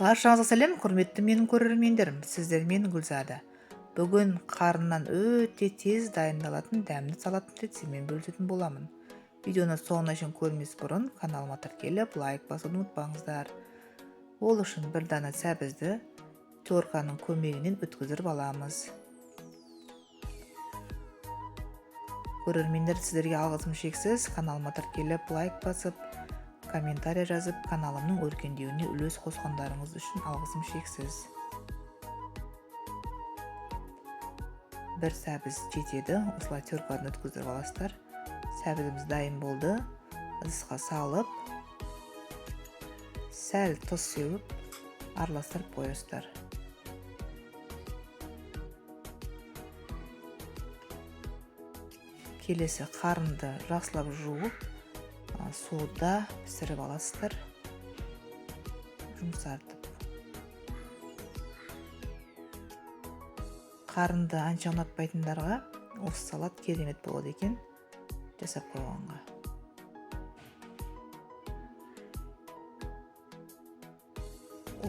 Баршаңызға сәлем, құрметті менің көрермендерім, сіздермен Гүлзада. Бүгін қарыннан өте тез дайындалатын дәмді салаттың рецептімен бөлісетін боламын. Видеоны соңына шейін көрмес бұрын каналыма тіркеліп, лайк басуды ұмытпаңыздар. Ол үшін бір дана сәбізді терканың көмегінен өткізіп аламыз. Көрермендер, сіздерге алғысым шексіз. Каналыма тіркеліп, лайк басып, комментарий жазып, каналымның өркендеуіне үлес қосқандарыңыз үшін алғысым шексіз. Бір сәбіз жетеді, осылай теркадан өткіздіріп аласыздар. Сәбізіміз дайын болды. Ыдысқа салып, сәл тұз сеуіп, араластырып қоясыздар. Келесі қарынды жақсылап жуып, суда пісіріп аласыздар, жұмсартып. Қарынды анша ұнатпайтындарға осы салат керемет болады екен, жасап қойғанға.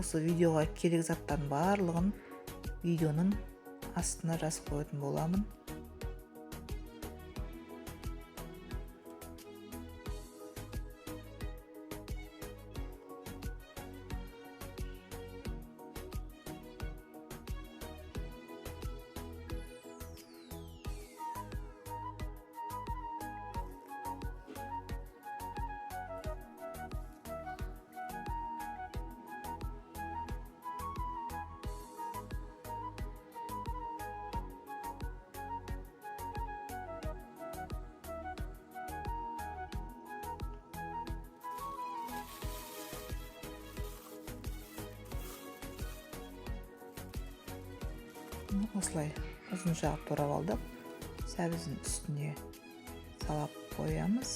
Осы видеоға керек заттардың барлығын видеоның астына жазып қоятын боламын. Осылай ұзын жағып турап алдық. Сәбіздің үстіне салап қоямыз.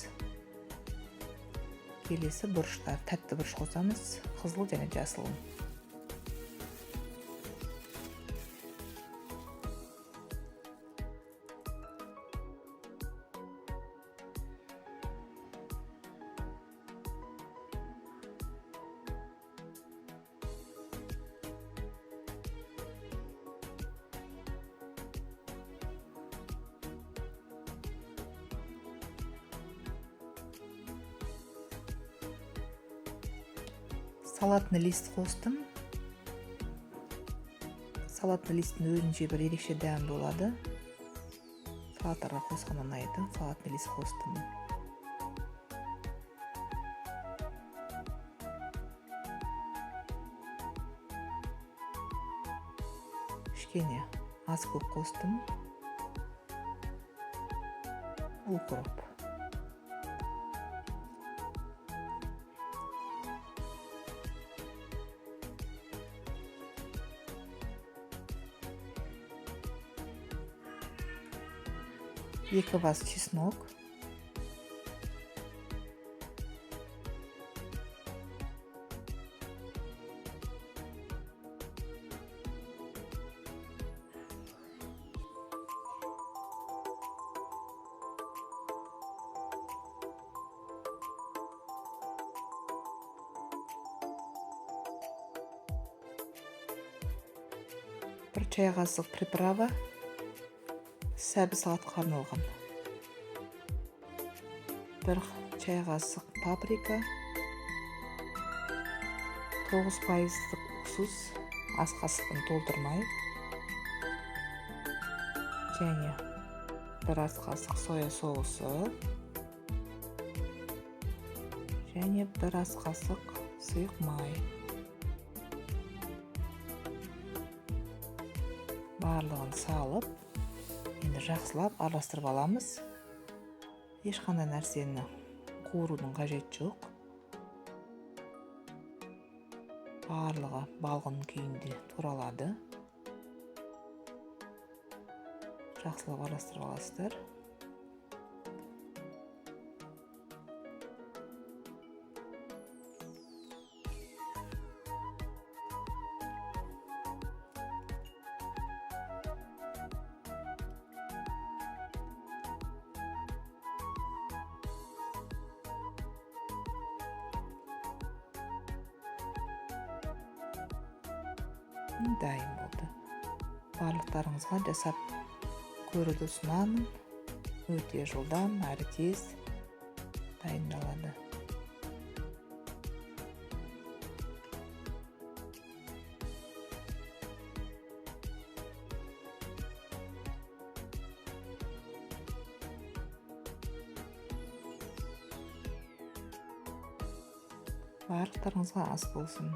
Келесі бұрыштар, тәтті бұрыш қосамыз, қызыл және жасыл. Салатный лист қостым. Салатный листтің өзінше бір ерекше дәм болады. Салаттарға қосқан ұнайды. Салатный лист қостым. Кішкене аз көк қостым. Укроп. Екі бас чеснок. Бір чай қасық приправа. Сәбіз салатқа арналған. Бір чай қасық паприка. 9% уксус, ас қасықпен толтырмай. Және бір ас қасық соя соусы. Және бір ас қасық сұйық май. Барлығын салып, енді жақсылап араластырып аламыз. Ешқандай нәрсені қуырудың қажеті жоқ. Барлығы балғын күйінде туралады. Жақсылап араластырып аласыздар. үшін дайын болды. Барлықтарыңызға жасап көруді ұсынамын. Өте жылдам әрі тез дайындалады. Барлықтарыңызға ас болсын.